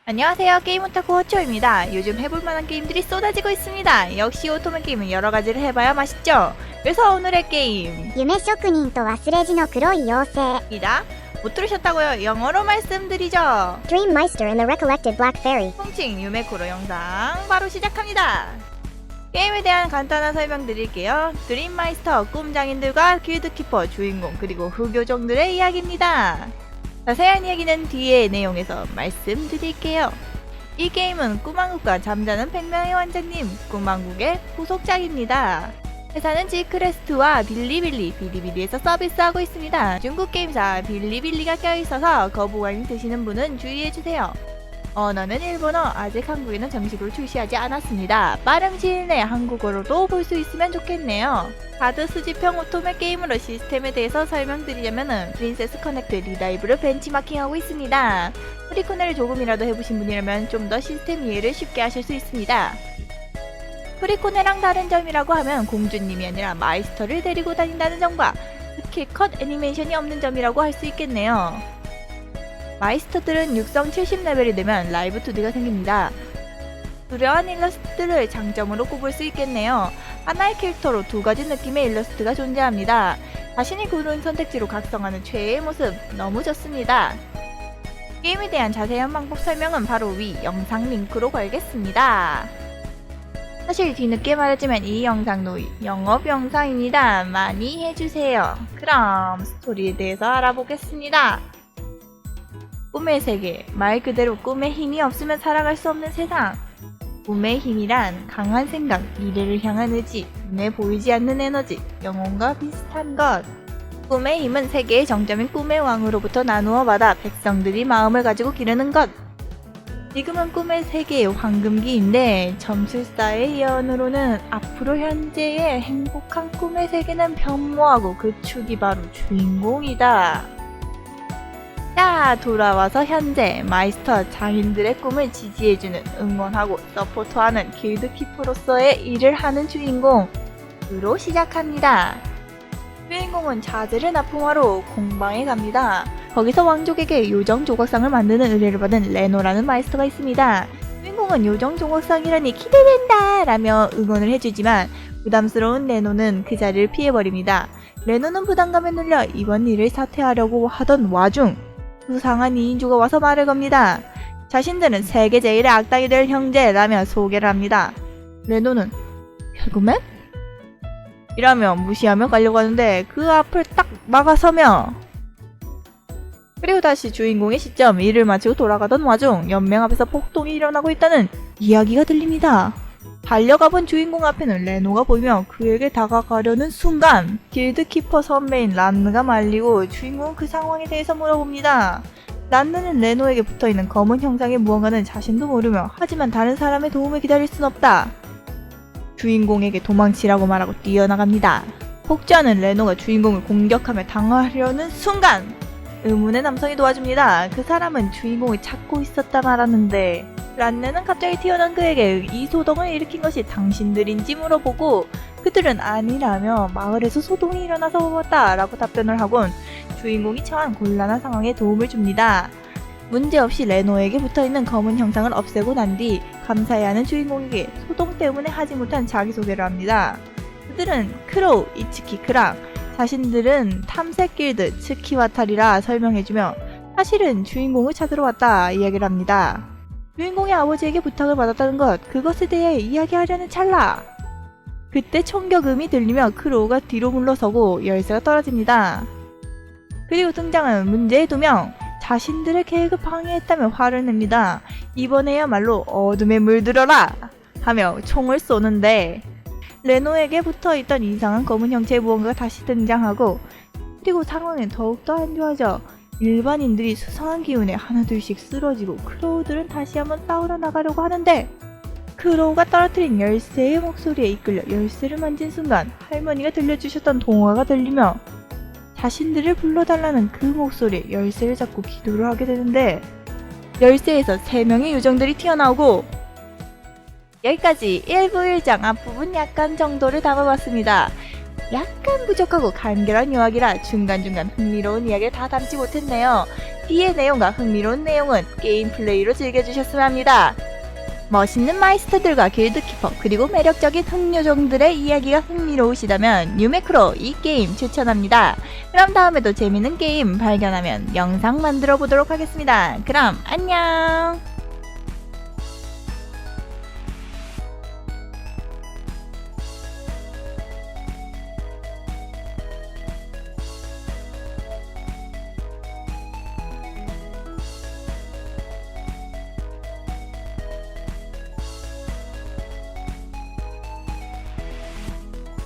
안녕하세요. 게임 오타쿠 호초입니다. 요즘 해볼만한 게임들이 쏟아지고 있습니다. 역시 오토맨 게임은 여러가지를 해봐야 맛있죠? 그래서 오늘의 게임 夢職人と忘れじの黒い妖精 입니다. 못 들으셨다고요? 영어로 말씀드리죠. Dream Meister and the Recollected Black Fairy. 통칭 유메코로 영상 바로 시작합니다. 게임에 대한 간단한 설명 드릴게요. 드림마이스터, 꿈장인들과 길드키퍼, 주인공, 그리고 흑요정들의 이야기입니다. 자세한 이야기는 뒤의 내용에서 말씀드릴게요. 이 게임은 꿈왕국과 잠자는 100명의 왕자님, 꿈왕국의 후속작입니다. 회사는 지크레스트와 비리비리에서 서비스하고 있습니다. 중국 게임사 빌리빌리가 껴있어서 거부감이 드시는 분은 주의해주세요. 언어는 일본어, 아직 한국에는 정식으로 출시하지 않았습니다. 빠른 시일 내에 한국어로도 볼 수 있으면 좋겠네요. 카드 수집형 오토맨 게임으로 시스템에 대해서 설명드리자면 프린세스 커넥트 리다이브를 벤치마킹하고 있습니다. 프리코네를 조금이라도 해보신 분이라면 좀 더 시스템 이해를 쉽게 하실 수 있습니다. 프리코네랑 다른 점이라고 하면 공주님이 아니라 마이스터를 데리고 다닌다는 점과 스킬 컷 애니메이션이 없는 점이라고 할 수 있겠네요. 마이스터들은 육성 70레벨이 되면 라이브 2D가 생깁니다. 두려운 일러스트를 장점으로 꼽을 수 있겠네요. 하나의 캐릭터로 두 가지 느낌의 일러스트가 존재합니다. 자신이 고른 선택지로 각성하는 최애의 모습 너무 좋습니다. 게임에 대한 자세한 방법 설명은 바로 위 영상 링크로 걸겠습니다. 사실 뒤늦게 말했지만 이 영상도 영업 영상입니다. 많이 해주세요. 그럼 스토리에 대해서 알아보겠습니다. 꿈의 세계, 말 그대로 꿈의 힘이 없으면 살아갈 수 없는 세상. 꿈의 힘이란 강한 생각, 미래를 향한 의지, 눈에 보이지 않는 에너지, 영혼과 비슷한 것. 꿈의 힘은 세계의 정점인 꿈의 왕으로부터 나누어 받아 백성들이 마음을 가지고 기르는 것. 지금은 꿈의 세계의 황금기인데 점술사의 예언으로는 앞으로 현재의 행복한 꿈의 세계는 변모하고 그 축이 바로 주인공이다. 자, 돌아와서 현재 마이스터 장인들의 꿈을 지지해주는, 응원하고 서포트하는 길드키퍼로서의 일을 하는 주인공으로 시작합니다. 주인공은 자재를 납품하러 공방에 갑니다. 거기서 왕족에게 요정 조각상을 만드는 의뢰를 받은 레노라는 마이스터가 있습니다. 주인공은 요정 조각상이라니 기대된다 라며 응원을 해주지만 부담스러운 레노는 그 자리를 피해버립니다. 레노는 부담감에 눌려 이번 일을 사퇴하려고 하던 와중 수상한 2인조가 와서 말을 겁니다. 자신들은 세계 제일의 악당이 될 형제라며 소개를 합니다. 레노는 개그맨? 이라며 무시하며 가려고 하는데 그 앞을 딱 막아서며 그리고 다시 주인공의 시점 일을 마치고 돌아가던 와중 연맹 앞에서 폭동이 일어나고 있다는 이야기가 들립니다. 달려가본 주인공 앞에는 레노가 보이며 그에게 다가가려는 순간 길드키퍼 선배인 란느가 말리고 주인공은 그 상황에 대해서 물어봅니다. 란느는 레노에게 붙어있는 검은 형상의 무언가는 자신도 모르며 하지만 다른 사람의 도움을 기다릴 순 없다. 주인공에게 도망치라고 말하고 뛰어나갑니다. 폭주하는 레노가 주인공을 공격하며 당하려는 순간 의문의 남성이 도와줍니다. 그 사람은 주인공을 찾고 있었다 말하는데 란느는 갑자기 튀어나온 그에게 이 소동을 일으킨 것이 당신들인지 물어보고 그들은 아니라며 마을에서 소동이 일어나서 왔다 라고 답변을 하곤 주인공이 처한 곤란한 상황에 도움을 줍니다. 문제없이 레노에게 붙어있는 검은 형상을 없애고 난 뒤 감사해야 하는 주인공에게 소동 때문에 하지 못한 자기소개를 합니다. 그들은 크로우, 이츠키, 크랑, 자신들은 탐색 길드 츠키와타리라 설명해주며 사실은 주인공을 찾으러 왔다 이야기를 합니다. 주인공의 아버지에게 부탁을 받았다는 것, 그것에 대해 이야기하려는 찰나 그때 총격음이 들리며 크로우가 뒤로 물러서고 열쇠가 떨어집니다. 그리고 등장하는 문제의 2명, 자신들의 계획을 방해했다며 화를 냅니다. 이번에야말로 어둠에 물들어라 하며 총을 쏘는데 레노에게 붙어있던 이상한 검은 형체의 무언가가 다시 등장하고 그리고 상황은 더욱더 안 좋아져 일반인들이 수상한 기운에 하나둘씩 쓰러지고 크로우들은 다시 한번 싸우러 나가려고 하는데 크로우가 떨어뜨린 열쇠의 목소리에 이끌려 열쇠를 만진 순간 할머니가 들려주셨던 동화가 들리며 자신들을 불러달라는 그 목소리에 열쇠를 잡고 기도를 하게 되는데 열쇠에서 3명의 요정들이 튀어나오고 여기까지 1부 1장 앞부분 약간 정도를 담아봤습니다. 약간 부족하고 간결한 요약이라 중간중간 흥미로운 이야기를 다 담지 못했네요. 뒤의 내용과 흥미로운 내용은 게임 플레이로 즐겨주셨으면 합니다. 멋있는 마이스터들과 길드키퍼 그리고 매력적인 흑요정들의 이야기가 흥미로우시다면 뉴메크로 이 게임 추천합니다. 그럼 다음에도 재밌는 게임 발견하면 영상 만들어 보도록 하겠습니다. 그럼 안녕!